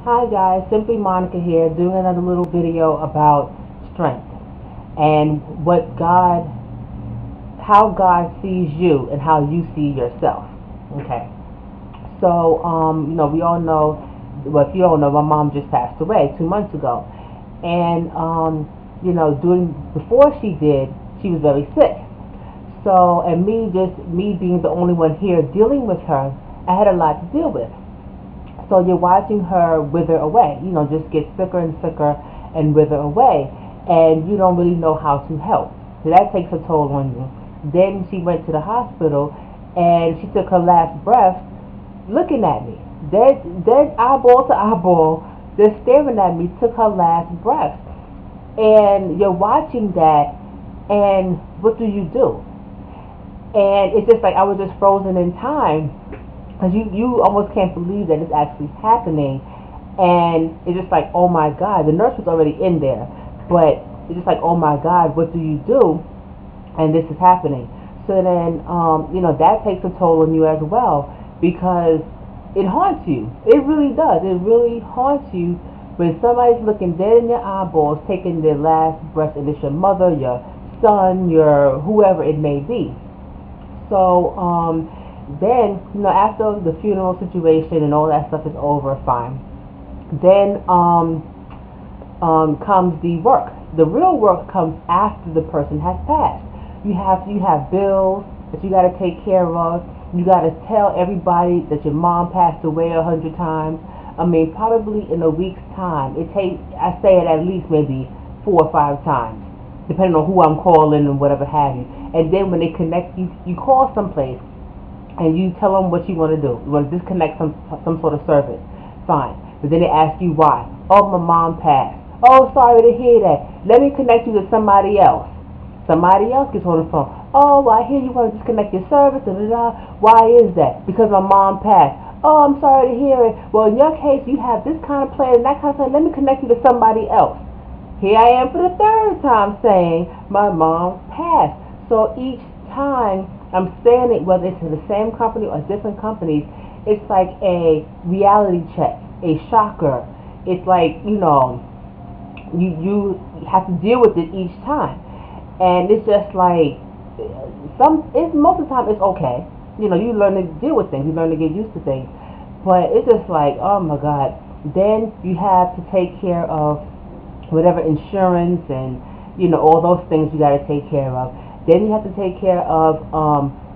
Hi guys, Simply Monica here, doing another little video about strength and how God sees you and how you see yourself. Okay, so we all know. Well, if you don't know, my mom just passed away 2 months ago, and doing before she did, she was very sick. So, and me being the only one here dealing with her, I had a lot to deal with. So you're watching her wither away, just get sicker and sicker and wither away, and you don't really know how to help. So that takes a toll on you. Then she went to the hospital, and she took her last breath looking at me, dead eyeball to eyeball, just staring at me, took her last breath. And you're watching that, and what do? And it's just like I was just frozen in time because you almost can't believe that it's actually happening, and it's just like, oh my God, the nurse was already in there, but it's just like, oh my God, what do? And this is happening. So then, that takes a toll on you as well, because it haunts you. It really does. It really haunts you when somebody's looking dead in your eyeballs, taking their last breath, and it's your mother, your son, your whoever it may be. So, then, after the funeral situation and all that stuff is over, fine. Then comes the work. The real work comes after the person has passed. You have bills that you got to take care of. You got to tell everybody that your mom passed away 100 times. I mean, probably in a week's time, I say it at least maybe 4 or 5 times, depending on who I'm calling and whatever have you. And then when they connect, you call someplace and you tell them what you want to do. You want to disconnect some sort of service. Fine. But then they ask you why. Oh, my mom passed. Oh, sorry to hear that. Let me connect you to somebody else. Somebody else gets on the phone. Oh, well, I hear you want to disconnect your service. Da, da, da. Why is that? Because my mom passed. Oh, I'm sorry to hear it. Well, in your case, you have this kind of plan and that kind of plan. Let me connect you to somebody else. Here I am for the third time saying my mom passed. So each time I'm saying it, whether it's in the same company or different companies, it's like a reality check, a shocker. It's like, you have to deal with it each time. And it's just like, most of the time it's okay. You learn to deal with things, you learn to get used to things. But it's just like, oh my God. Then you have to take care of whatever insurance and, all those things you got to take care of. Then you have to take care of,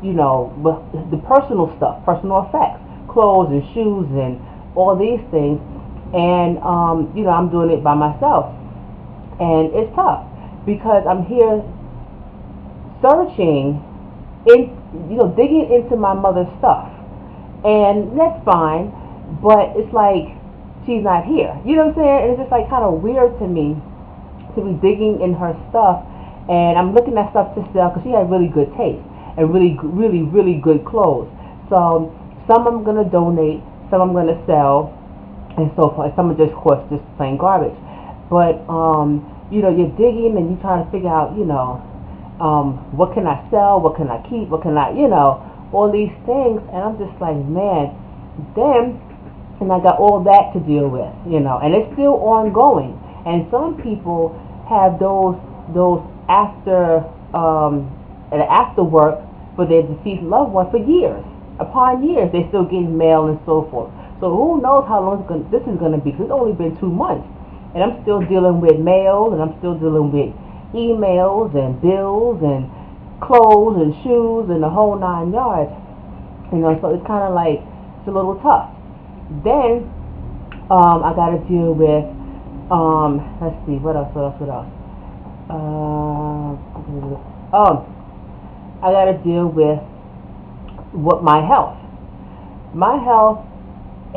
the personal stuff, personal effects, clothes and shoes and all these things. And, I'm doing it by myself. And it's tough because I'm here searching, digging into my mother's stuff. And that's fine, but it's like she's not here. You know what I'm saying? And it's just like kind of weird to me to be digging in her stuff, and I'm looking at stuff to sell because she had really good taste and really, really, really good clothes. So some I'm gonna donate, some I'm gonna sell, and so forth. Some are just, of course, just plain garbage. But you're digging and you're trying to figure out, what can I sell, what can I keep, what can I, all these things, and I'm just like, man. Then, and I got all that to deal with, and it's still ongoing. And some people have those after work for their deceased loved one for years upon years. They still get mail and so forth. So who knows how long this is going to be? Because it's only been 2 months, and I'm still dealing with mail, and I'm still dealing with emails and bills and clothes and shoes and the whole 9 yards. So it's kind of like it's a little tough. Then I got to deal with let's see, what else? I got to deal with my health. My health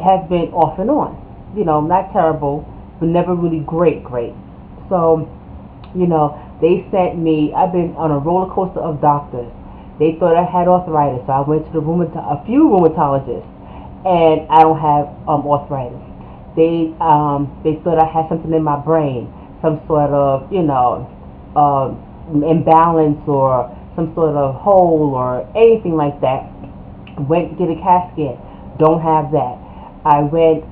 has been off and on. Not terrible, but never really great. So, they sent me. I've been on a roller coaster of doctors. They thought I had arthritis, so I went to a few rheumatologists, and I don't have arthritis. They thought I had something in my brain, some sort of imbalance or some sort of hole or anything like that. Went to get a CAT scan. Don't have that. I went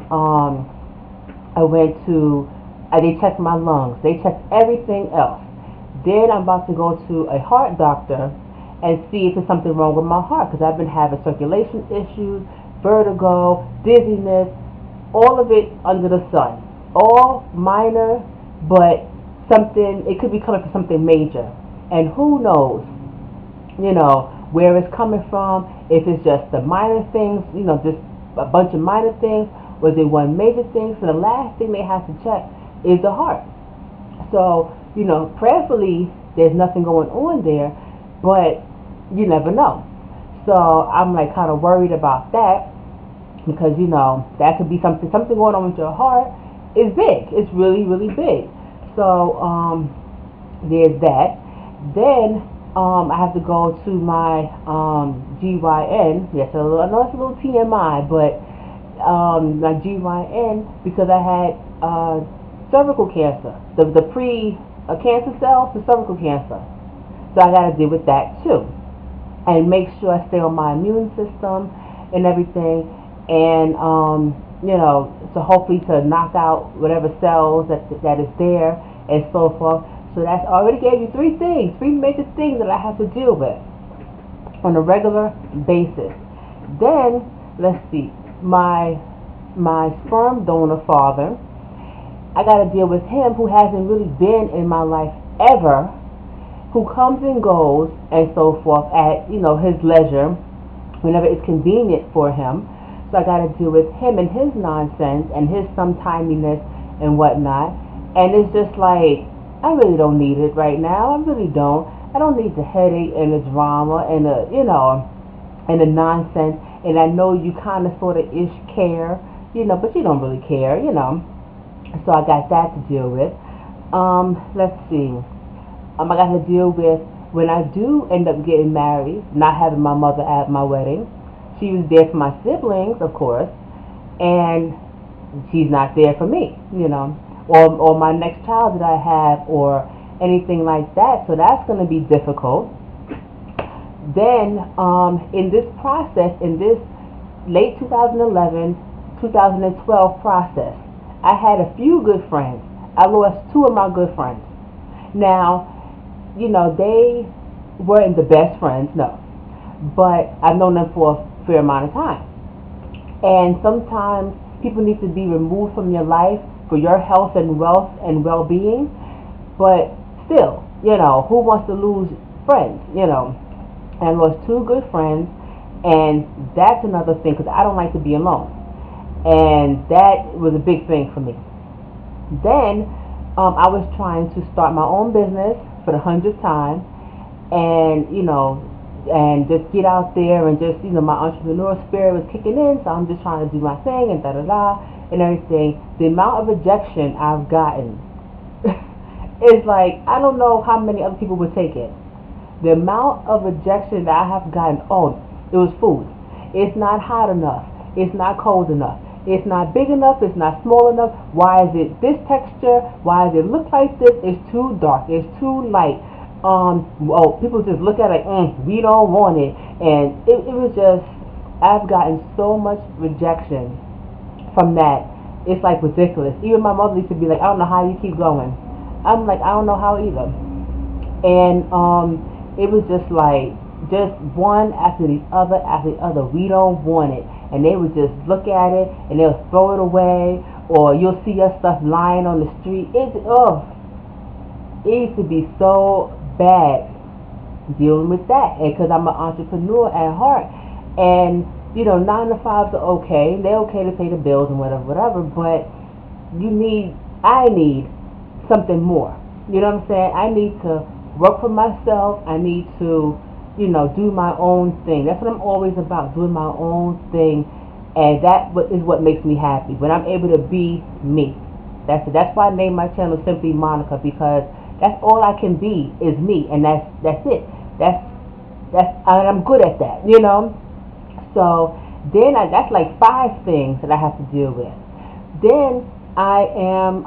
They checked my lungs. They checked everything else. Then I'm about to go to a heart doctor and see if there's something wrong with my heart, because I've been having circulation issues, vertigo, dizziness, all of it under the sun. All minor, but it could be coming from something major. And who knows, where it's coming from, if it's just the minor things, just a bunch of minor things, or is it one major thing? So the last thing they have to check is the heart. So, prayerfully, there's nothing going on there, but you never know. So I'm like kind of worried about that, because that could be something going on with your heart. Is big. It's really, really big. So there's that. Then I have to go to my GYN. Yes, I know it's a little TMI, but my GYN, because I had cervical cancer, the pre-cancer cells, the cervical cancer. So I got to deal with that too, and make sure I stay on my immune system and everything, and so hopefully to knock out whatever cells that is there and so forth. So that's already gave you three major things that I have to deal with on a regular basis. Then let's see, my sperm donor father, I got to deal with him, who hasn't really been in my life ever, who comes and goes and so forth at his leisure, whenever it's convenient for him. So I got to deal with him and his nonsense and his sometiminess and whatnot. And it's just like, I really don't need it right now. I really don't. I don't need the headache and the drama and and the nonsense. And I know you kind of sort of ish care, but you don't really care, So I got that to deal with. Let's see. I got to deal with, when I do end up getting married, not having my mother at my wedding. She was there for my siblings, of course, and she's not there for me, or my next child that I have, or anything like that. So that's going to be difficult. Then, in this process, in this late 2011, 2012 process, I had a few good friends. I lost two of my good friends. Now, they weren't the best friends, no, but I've known them for a fair amount of time. And sometimes people need to be removed from your life for your health and wealth and well-being. But still, who wants to lose friends? And I lost two good friends, and that's another thing, because I don't like to be alone, and that was a big thing for me. Then I was trying to start my own business for the 100th time, and and just get out there and just my entrepreneurial spirit was kicking in, so I'm just trying to do my thing and and everything. The amount of rejection I've gotten is like, I don't know how many other people would take it. The amount of rejection that I have gotten. Oh, it was food. It's not hot enough. It's not cold enough. It's not big enough. It's not small enough. Why is it this texture? Why does it look like this? It's too dark. It's too light. People just look at it like, we don't want it. And it was just, I've gotten so much rejection from that. It's like ridiculous. Even my mother used to be like, I don't know how you keep going. I'm like, I don't know how either. And it was just like, just one after the other after the other. We don't want it. And they would just look at it and they'll throw it away, or you'll see your stuff lying on the street. It used to be so bad dealing with that, and because I'm an entrepreneur at heart, and 9 to 5s are okay. They're okay to pay the bills and whatever, but I need something more. You know what I'm saying? I need to work for myself. I need to do my own thing. That's what I'm always about, doing my own thing, and that is what makes me happy, when I'm able to be me. That's it. That's why I named my channel Simply Monica, because that's all I can be is me, and that's it. I'm good at that, So then that's like 5 things that I have to deal with. Then I am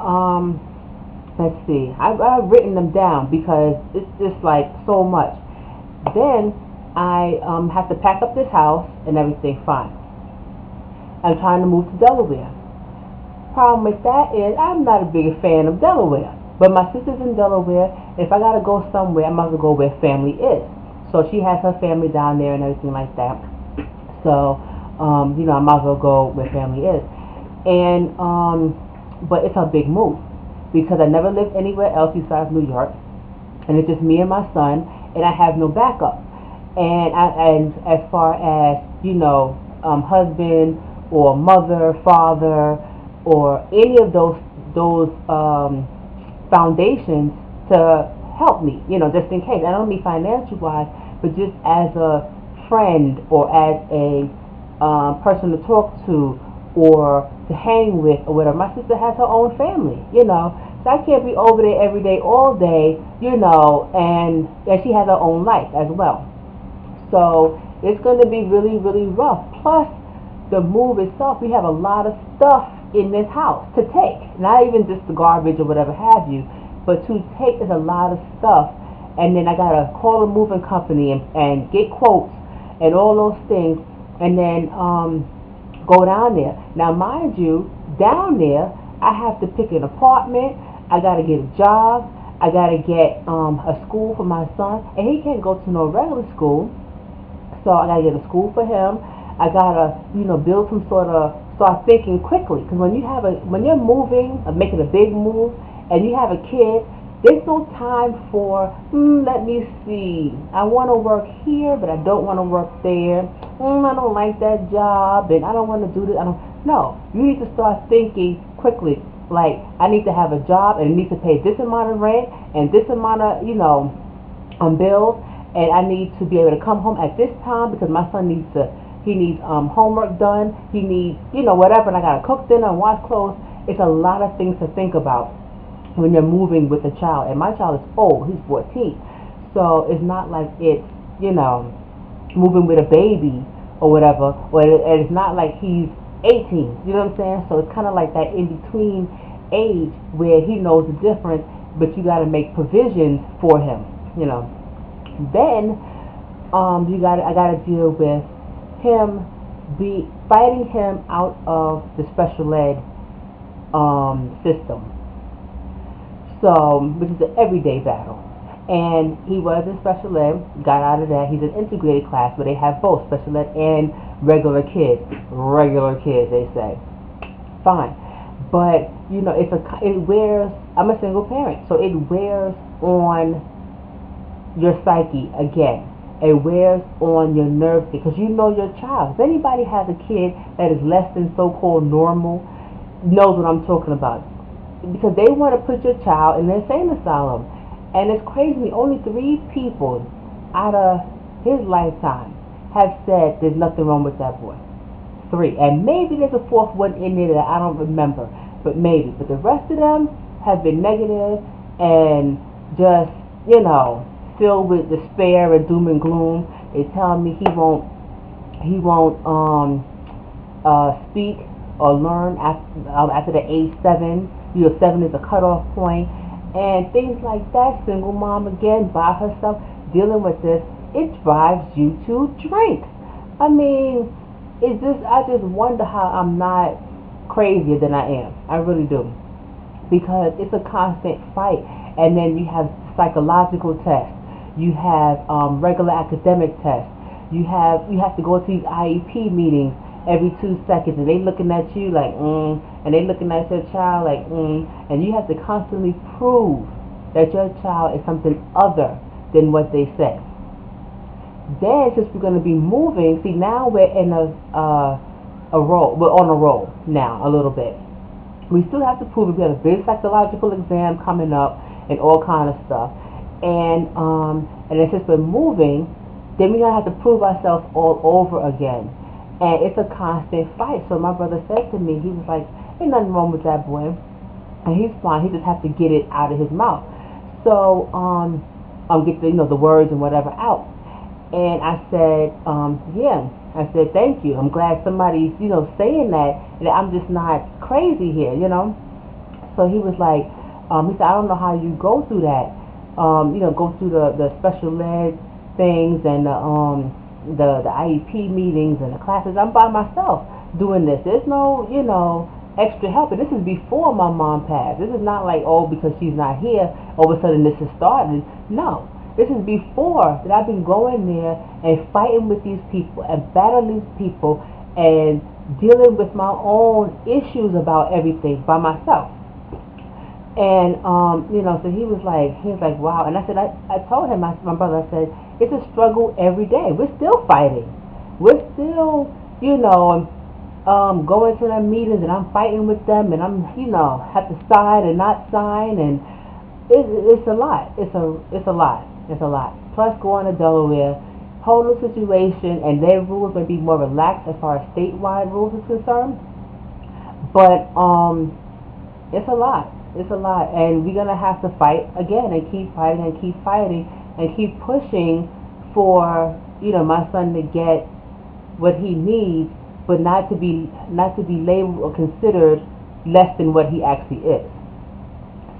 let's see. I've written them down because it's just like so much. Then I have to pack up this house and everything. Fine. I'm trying to move to Delaware. Problem with that is I'm not a big fan of Delaware. But my sister's in Delaware. If I gotta go somewhere, I must go where family is. So she has her family down there and everything like that. So, I might as well go where family is. And but it's a big move because I never lived anywhere else besides New York, and it's just me and my son, and I have no backup. And as far as husband or mother, father, or any of those foundations to help me, just in case. I don't mean financial wise, but just as a friend or as a person to talk to or to hang with or whatever. My sister has her own family. So I can't be over there every day, all day, and she has her own life as well. So it's going to be really, really rough. Plus, the move itself, we have a lot of stuff in this house to take. Not even just the garbage or whatever have you, but to take is a lot of stuff. And then I got to call a moving company and get quotes and all those things, and then go down there. Now, mind you, down there, I have to pick an apartment. I got to get a job. I got to get a school for my son, and he can't go to no regular school. So I got to get a school for him. I got to, build some sort of, start thinking quickly. Because when you're moving, making a big move, and you have a kid, there's no time for, let me see, I want to work here, but I don't want to work there. I don't like that job, and I don't want to do this. No, you need to start thinking quickly. Like, I need to have a job, and it needs to pay this amount of rent, and this amount of, bills, and I need to be able to come home at this time because my son needs homework done. He needs, whatever, and I got to cook dinner and wash clothes. It's a lot of things to think about when you're moving with a child. And my child is old. He's 14. So it's not like it's, moving with a baby or whatever. And it's not like he's 18. You know what I'm saying? So it's kind of like that in-between age where he knows the difference, but you got to make provisions for him, Then I got to deal with him fighting him out of the special ed system. So, which is an everyday battle. And he was in special ed, got out of that. He's an integrated class where they have both special ed and regular kids. Regular kids, they say. Fine. But, it wears, I'm a single parent, so it wears on your psyche again. It wears on your nerves because you know your child. If anybody has a kid that is less than so-called normal, knows what I'm talking about. Because they want to put your child in an insane asylum. And it's crazy. Only 3 people out of his lifetime have said there's nothing wrong with that boy. 3. And maybe there's a 4th one in there that I don't remember. But maybe. But the rest of them have been negative and just, filled with despair and doom and gloom. They tell me he won't speak or learn after the age 7. 7 is a cutoff point, and things like that. Single mom again by herself dealing with this. It drives you to drink. I mean, I just wonder how I'm not crazier than I am. I really do, because it's a constant fight. And then you have psychological tests. You have regular academic tests. You have to go to these IEP meetings every 2 seconds, and they looking at you like, and they looking at your child like, and you have to constantly prove that your child is something other than what they say. Then, since we're going to be moving, see, now we're in a roll. We're on a roll now, a little bit. We still have to prove it. We have a big psychological exam coming up and all kind of stuff. And then since we're moving, then we're going to have to prove ourselves all over again. And it's a constant fight. So my brother said to me, he was like, ain't nothing wrong with that boy. And he's fine. He just has to get it out of his mouth. So, get the words and whatever out. And I said, yeah. I said, thank you. I'm glad somebody's, saying that I'm just not crazy here, So he was like, he said, I don't know how you go through that. Go through the special ed things and the IEP meetings and the classes. I'm by myself doing this. There's no, extra help. And this is before my mom passed. This is not like, oh, because she's not here, all of a sudden this has started. No. This is before that I've been going there and fighting with these people and battling these people and dealing with my own issues about everything by myself. And so he was like, wow. And I said, I told him, my brother, I said, it's a struggle every day. We're still fighting. We're still, going to their meetings, and I'm fighting with them, and I'm, have to sign and not sign, and it's a lot. It's a lot. It's a lot. Plus, going to Delaware, whole new situation, and their rules may be more relaxed as far as statewide rules is concerned. But it's a lot. It's a lot, and we're gonna have to fight again, and keep fighting, and keep fighting, and keep pushing for my son to get what he needs, but not to be labeled or considered less than what he actually is.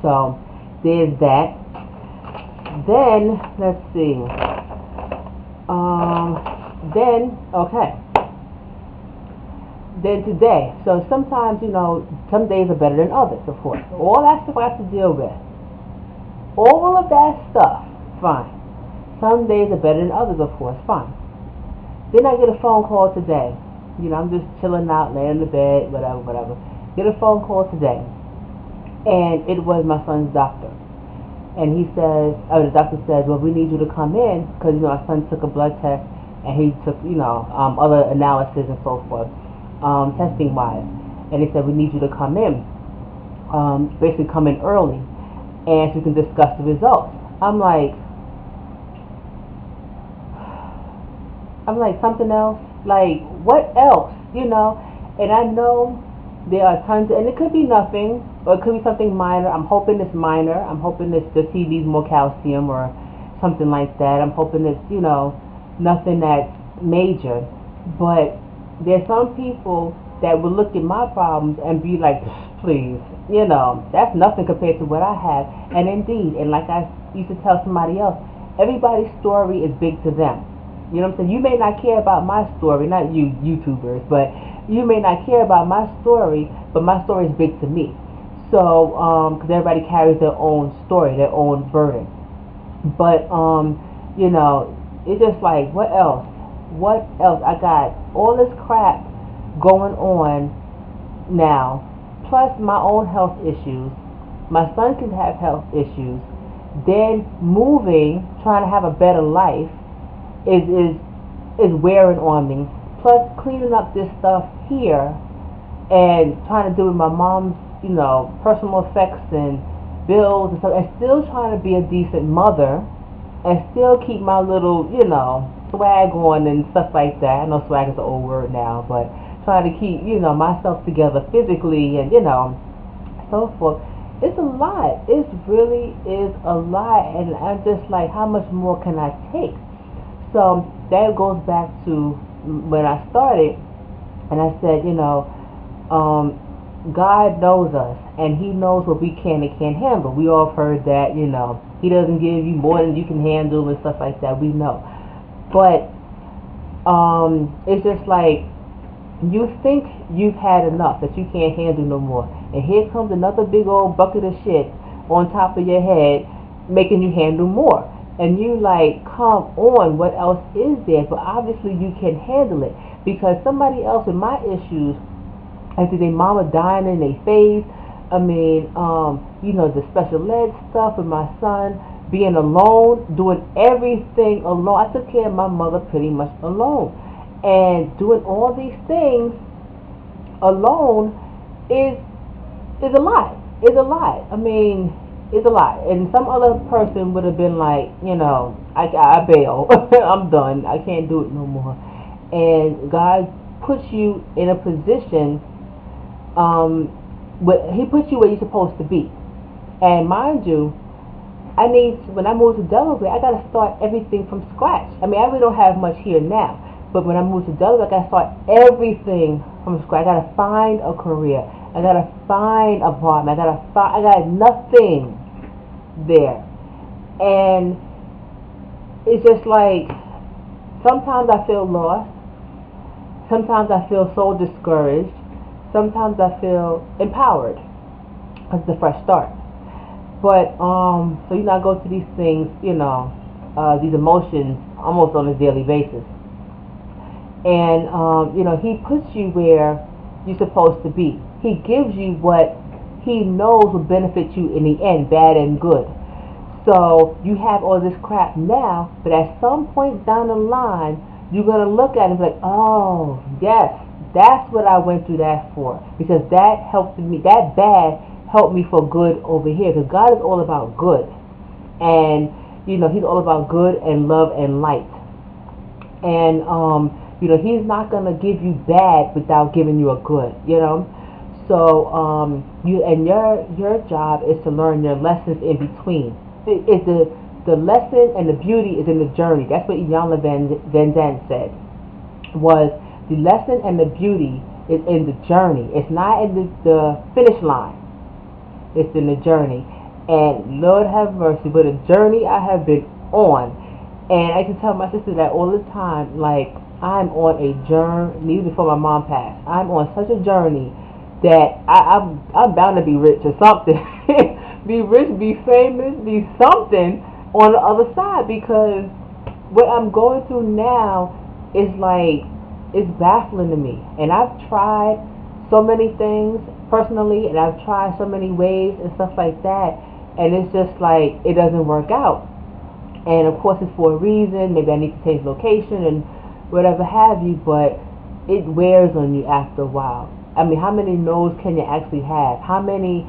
So there's that. Then let's see. Then today. So sometimes some days are better than others, of course. All that stuff I have to deal with. All of that stuff, fine. Some days are better than others, of course, fine. Then I get a phone call today. I'm just chilling out, laying in the bed, whatever. Get a phone call today, and it was my son's doctor. And he says, the doctor says, well, we need you to come in because our son took a blood test and he took other analysis and so forth, testing wise. And he said, we need you to come in, basically come in early, and so we can discuss the results. I'm like something else. Like, what else? And I know there are tons and it could be nothing, or it could be something minor. I'm hoping it's minor. I'm hoping it's just he needs more calcium or something like that. I'm hoping it's, nothing that's major. But there's some people that will look at my problems and be like, please, that's nothing compared to what I have. And indeed, and like I used to tell somebody else, everybody's story is big to them. You know what I'm saying? You may not care about my story, not you YouTubers, but you may not care about my story, but my story is big to me. So, because everybody carries their own story, their own burden. But, it's just like, what else? What else? I got all this crap going on now, plus my own health issues. My son can have health issues. Then moving, trying to have a better life, is wearing on me. Plus cleaning up this stuff here and trying to do with my mom's, personal effects and bills and stuff, and still trying to be a decent mother and still keep my little, swag on and stuff like that. I know swag is an old word now, but trying to keep, myself together physically and, so forth. It's a lot. It really is a lot, and I'm just like, how much more can I take? So that goes back to when I started, and I said, God knows us, and He knows what we can and can't handle. We all have heard that, He doesn't give you more than you can handle and stuff like that. We know. But it's just like, you think you've had enough, that you can't handle no more. And here comes another big old bucket of shit on top of your head, making you handle more. And you like, come on, what else is there? But obviously you can handle it, because somebody else with my issues, after their mama dying in their face, the special ed stuff with my son, being alone, doing everything alone. I took care of my mother pretty much alone. And doing all these things alone is a lot. It's a lot. It's a lot. And some other person would have been like, I bail. I'm done. I can't do it no more. And God puts you in a position, He puts you where you're supposed to be. And mind you, when I moved to Delaware, I got to start everything from scratch. I really don't have much here now. But when I moved to Delaware, I got to start everything from scratch. I got to find a career. I got to find an apartment. I got nothing there. And it's just like, sometimes I feel lost. Sometimes I feel so discouraged. sometimes I feel empowered because it's a fresh start. But so I go to these things, these emotions almost on a daily basis, and he puts you where you're supposed to be. He gives you what he knows will benefit you in the end, bad and good. So you have all this crap now, but at some point down the line, you're gonna look at it and be like, oh yes, that's what I went through that for, because that helped me. That bad helped me for good over here, because God is all about good, and He's all about good and love and light, and He's not gonna give you bad without giving you a good. So your job is to learn your lessons in between. It's the lesson and the beauty is in the journey. That's what Iyanla Vanzant said. Was the lesson and the beauty is in the journey. It's not in the finish line. It's in the journey. And Lord have mercy, but a journey I have been on. And I can tell my sister that all the time. Like, I'm on a journey before my mom passed. I'm on such a journey that I'm bound to be rich or something. Be rich, be famous, be something on the other side, because what I'm going through now is like, it's baffling to me. And I've tried so many things personally, and I've tried so many ways and stuff like that, and it's just like it doesn't work out. And of course it's for a reason. Maybe I need to change location and whatever have you, but it wears on you after a while. I mean, how many no's can you actually have? How many,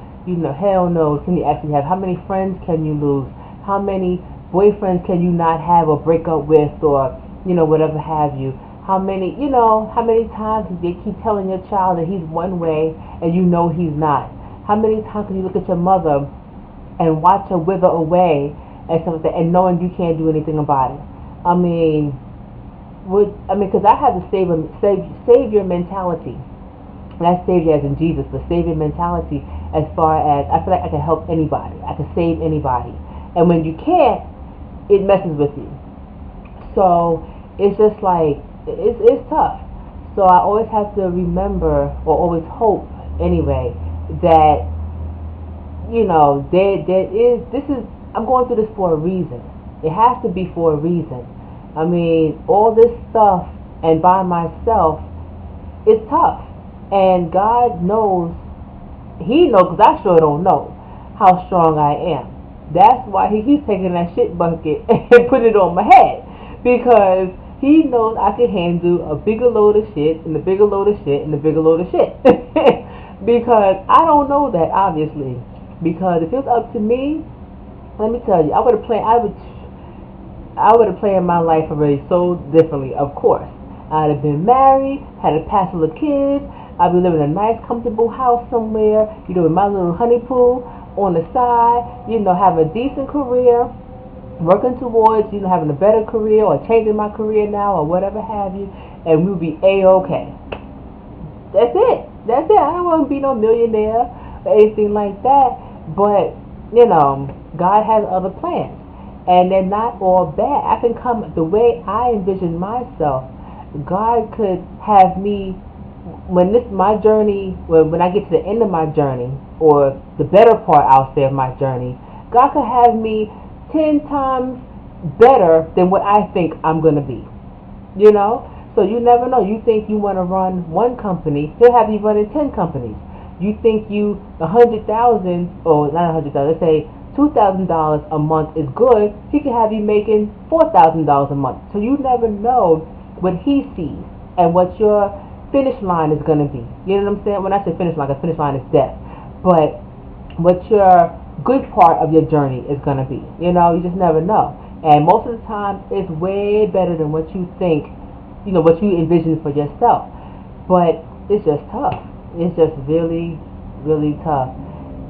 hell no's can you actually have? How many friends can you lose? How many boyfriends can you not have or break up with, or, whatever have you? How many times they keep telling your child that he's one way and he's not? How many times can you look at your mother and watch her wither away and stuff like that, and knowing you can't do anything about it? Because I have the savior mentality. Not savior as in Jesus, but savior mentality, as far as I feel like I can help anybody, I can save anybody, and when you can't, it messes with you. So it's just like it's tough. So I always have to remember, or always hope anyway, that I'm going through this for a reason. It has to be for a reason. I mean, all this stuff and by myself is tough. And God knows, He knows, because I sure don't know how strong I am. That's why He keeps taking that shit bucket and put it on my head. Because He knows I can handle a bigger load of shit, and a bigger load of shit, and a bigger load of shit. Because I don't know that, obviously. Because if it was up to me, let me tell you, I would have planned my life already so differently, of course. I'd have been married, had a passel of kids, I'd be living in a nice, comfortable house somewhere, with my little honey pool on the side, having a decent career, working towards, having a better career or changing my career now or whatever have you, and we'll be A-okay. That's it. I don't want to be no millionaire or anything like that, but, God has other plans, and they're not all bad. I can come the way I envision myself. God could have me, when I get to the end of my journey, or the better part, I'll say, of my journey, God could have me 10 times better than what I think I'm going to be. So you never know. You think you want to run one company, He'll have you running 10 companies. You think you $100,000, or not $100,000, let's say $2,000 a month is good, He could have you making $4,000 a month. So you never know what He sees and what your finish line is going to be. You know what I'm saying? When I say finish line, because finish line is death. But what your good part of your journey is going to be. You just never know. And most of the time, it's way better than what you think, what you envision for yourself. But it's just tough. It's just really, really tough.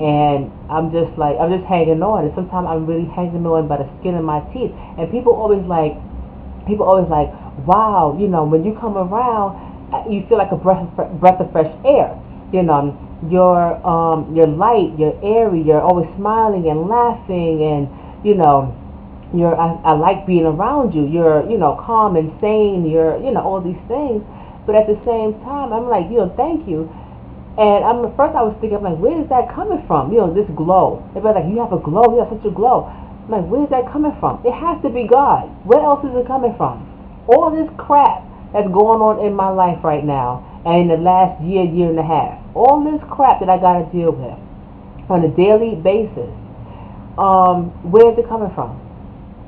And I'm just hanging on. And sometimes I'm really hanging on by the skin of my teeth. And people always like, wow, when you come around, you feel like a breath of fresh air. You're light, you're airy, you're always smiling and laughing, and I like being around you. You're calm and sane. You're all these things, but at the same time, I'm like, thank you. And at first I was thinking, I'm like, where is that coming from? You know, this glow. Everybody's like, you have a glow, you have such a glow. I'm like, where is that coming from? It has to be God. Where else is it coming from? All this crap that's going on in my life right now, and in the last year, year and a half, all this crap that I got to deal with on a daily basis, where is it coming from?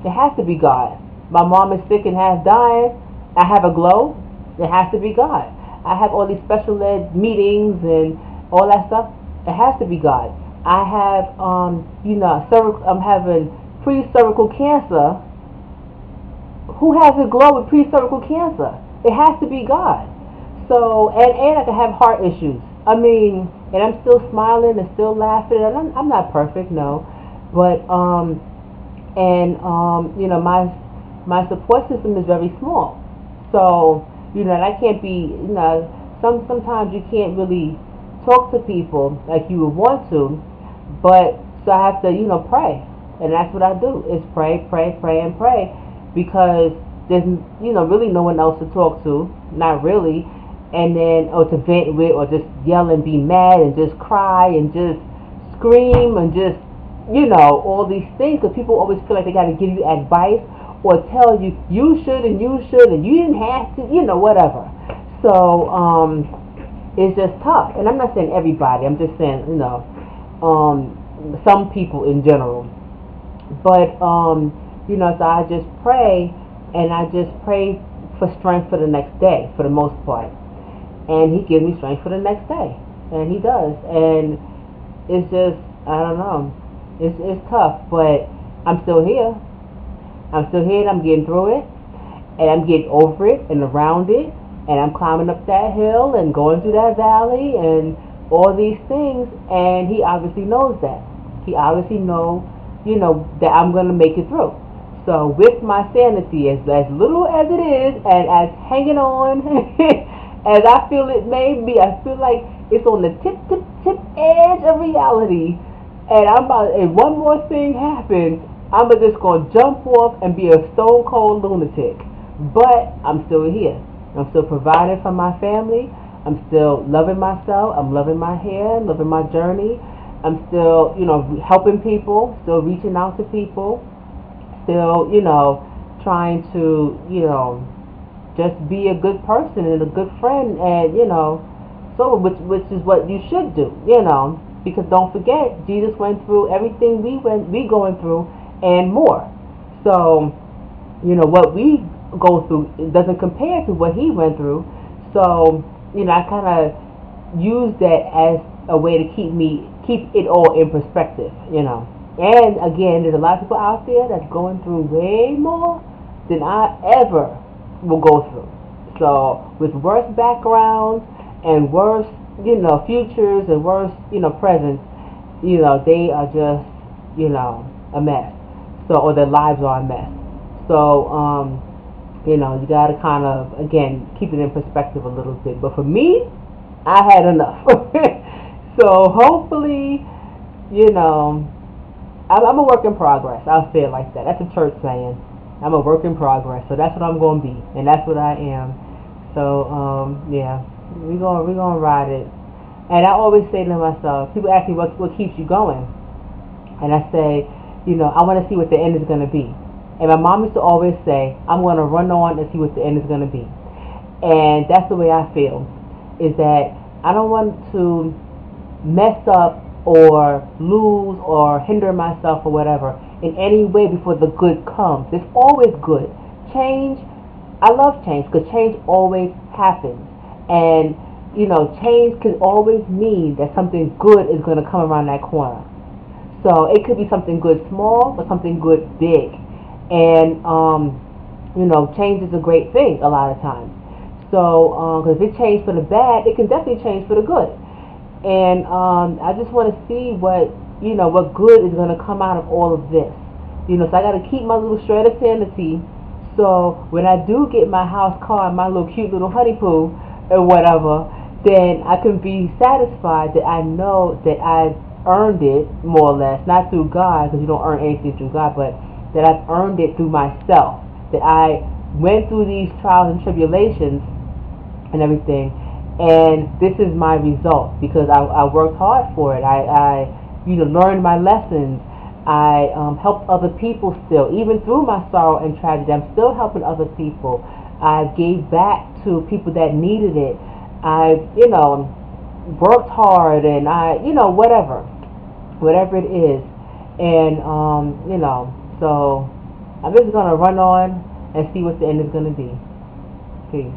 It has to be God. My mom is sick and half dying. I have a glow. It has to be God. I have all these special ed meetings and all that stuff. It has to be God. I have, I'm having pre-cervical cancer. Who has a glow with pre-cervical cancer? It has to be God. So, and I can have heart issues. I mean, and I'm still smiling and still laughing. And I'm not perfect, no. But, my support system is very small. So, and I can't be, sometimes you can't really talk to people like you would want to, but so I have to, pray. And that's what I do, is pray, pray, pray, and pray, because there's, really no one else to talk to, not really, and then, or to vent with, or just yell and be mad, and just cry, and just scream, and just, all these things, because people always feel like they got to give you advice, or tell you, you should, and you didn't have to, whatever. So, it's just tough. And I'm not saying everybody, I'm just saying, some people in general. But, so I just pray, and I just pray for strength for the next day, for the most part. And he gives me strength for the next day. And he does. And it's just, I don't know. It's tough, but I'm still here. I'm still here, and I'm getting through it, and I'm getting over it and around it, and I'm climbing up that hill and going through that valley and all these things, and he obviously knows that. He obviously knows, that I'm going to make it through. So with my sanity, as little as it is, and as hanging on, as I feel it may be, I feel like it's on the tip edge of reality, and if one more thing happens, I'm just going to jump off and be a stone cold lunatic. But I'm still here. I'm still providing for my family. I'm still loving myself. I'm loving my hair, loving my journey. I'm still, helping people, still reaching out to people, still, trying to, just be a good person and a good friend, and, so which is what you should do, because don't forget, Jesus went through everything we going through, and more. So, what we go through, it doesn't compare to what he went through. So, I kind of use that as a way to keep it all in perspective, And again, there's a lot of people out there that's going through way more than I ever will go through. So, with worse backgrounds and worse, futures and worse, presents, they are just, a mess. So, or their lives are a mess. So, you got to kind of, again, keep it in perspective a little bit. But for me, I had enough. So, hopefully, I'm a work in progress. I'll say it like that. That's a church saying. I'm a work in progress. So, that's what I'm going to be. And that's what I am. So, yeah, we're gonna ride it. And I always say to myself, people ask me what keeps you going. And I say, I want to see what the end is going to be. And my mom used to always say, I'm going to run on and see what the end is going to be. And that's the way I feel, is that I don't want to mess up or lose or hinder myself or whatever in any way before the good comes. There's always good. Change, I love change, because change always happens. And, change can always mean that something good is going to come around that corner. So it could be something good small or something good big. And, change is a great thing a lot of times. So, because if it changed for the bad, it can definitely change for the good. And I just want to see what good is going to come out of all of this. So I got to keep my little shred of sanity. So when I do get my house, car, and my little cute little honey poo or whatever, then I can be satisfied that I know that I've earned it, more or less, not through God, because you don't earn anything through God, but that I've earned it through myself, that I went through these trials and tribulations and everything, and this is my result because I worked hard for it. I learned my lessons. I helped other people still, even through my sorrow and tragedy. I'm still helping other people. I gave back to people that needed it. I, worked hard, and whatever it is, and so I'm just gonna run on and see what the end is gonna be. Peace.